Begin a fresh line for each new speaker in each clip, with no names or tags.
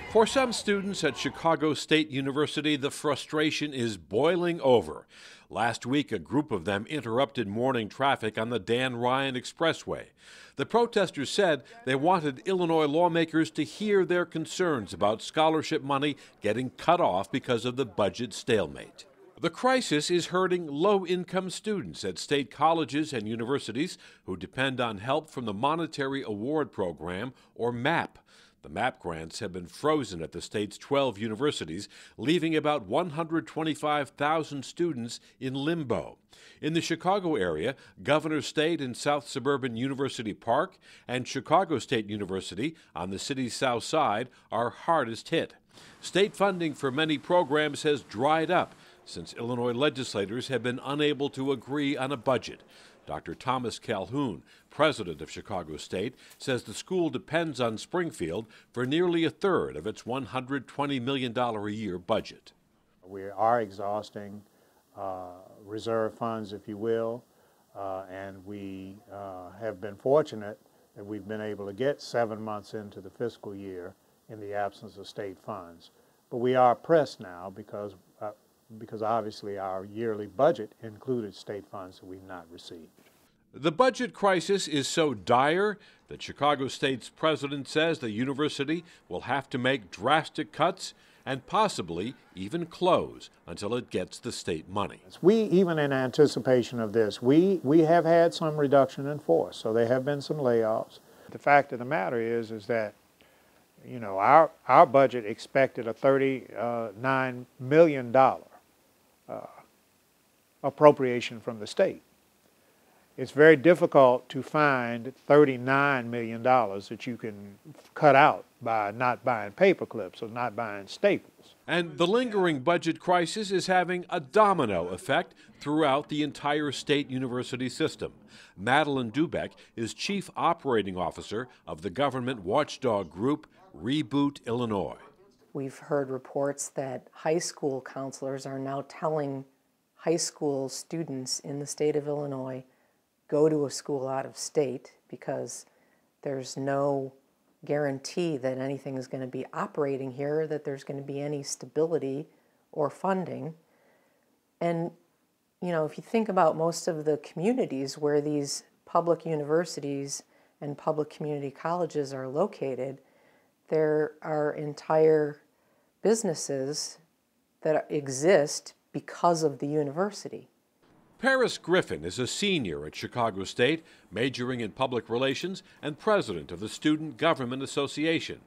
For some students at Chicago State University, the frustration is boiling over. Last week, a group of them interrupted morning traffic on the Dan Ryan Expressway. The protesters said they wanted Illinois lawmakers to hear their concerns about scholarship money getting cut off because of the budget stalemate. The crisis is hurting low-income students at state colleges and universities who depend on help from the Monetary Award Program, or MAP. The MAP grants have been frozen at the state's 12 universities, leaving about 125,000 students in limbo. In the Chicago area, Governor State and South Suburban University Park and Chicago State University on the city's south side are hardest hit. State funding for many programs has dried up since Illinois legislators have been unable to agree on a budget. Dr. Thomas Calhoun, president of Chicago State, says the school depends on Springfield for nearly a third of its $120 million a year budget.
We are exhausting reserve funds, if you will, and we have been fortunate that we've been able to get 7 months into the fiscal year in the absence of state funds. But we are pressed now because obviously our yearly budget included state funds that we've not received.
The budget crisis is so dire that Chicago State's president says the university will have to make drastic cuts and possibly even close until it gets the state money.
Even in anticipation of this, we have had some reduction in force, so there have been some layoffs. The fact of the matter is that our budget expected a $39 million appropriation from the state. It's very difficult to find $39 million that you can cut out by not buying paper clips or not buying staples.
And the lingering budget crisis is having a domino effect throughout the entire state university system. Madeline Dubeck is Chief Operating Officer of the government watchdog group Reboot Illinois.
We've heard reports that high school counselors are now telling high school students in the state of Illinois, go to a school out of state because there's no guarantee that anything is going to be operating here, that there's going to be any stability or funding. And, if you think about most of the communities where these public universities and public community colleges are located, there are entire businesses that exist because of the university.
Paris Griffin is a senior at Chicago State, majoring in public relations and president of the Student Government Association.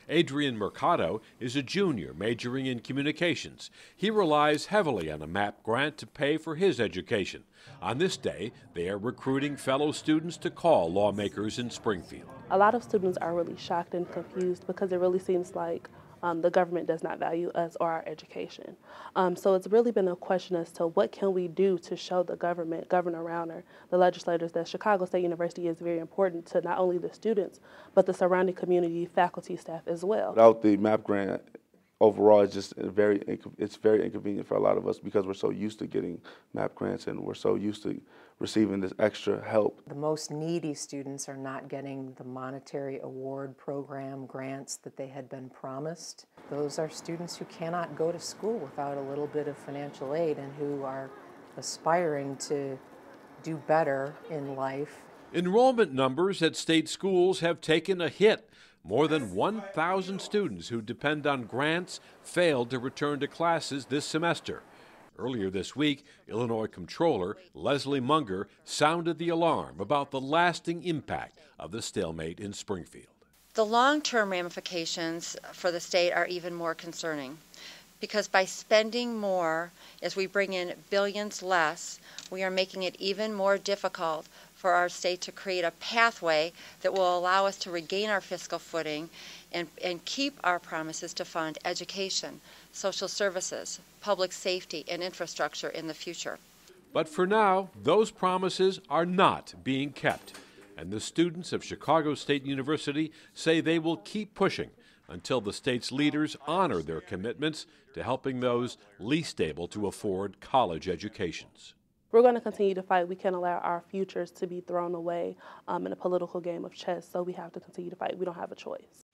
Adrian Mercado is a junior majoring in communications. He relies heavily on a MAP grant to pay for his education. On this day, they are recruiting fellow students to call lawmakers in Springfield.
A lot of students are really shocked and confused because it really seems like the government does not value us or our education. So it's really been a question as to what can we do to show the government, Governor Rauner, the legislators, that Chicago State University is very important to not only the students, but the surrounding community, faculty, staff as well.
Without the MAP grant, overall, it's very inconvenient for a lot of us because we're so used to getting MAP grants and we're so used to receiving this extra help.
The most needy students are not getting the Monetary Award Program grants that they had been promised. Those are students who cannot go to school without a little bit of financial aid and who are aspiring to do better in life.
Enrollment numbers at state schools have taken a hit. More than 1,000 students who depend on grants failed to return to classes this semester. Earlier this week, Illinois Comptroller Leslie Munger sounded the alarm about the lasting impact of the stalemate in Springfield.
The long-term ramifications for the state are even more concerning because by spending more as we bring in billions less, we are making it even more difficult for our state to create a pathway that will allow us to regain our fiscal footing and keep our promises to fund education, social services, public safety, and infrastructure in the future.
But for now, those promises are not being kept, and the students of Chicago State University say they will keep pushing until the state's leaders honor their commitments to helping those least able to afford college educations.
We're going to continue to fight. We can't allow our futures to be thrown away in a political game of chess, so we have to continue to fight. We don't have a choice.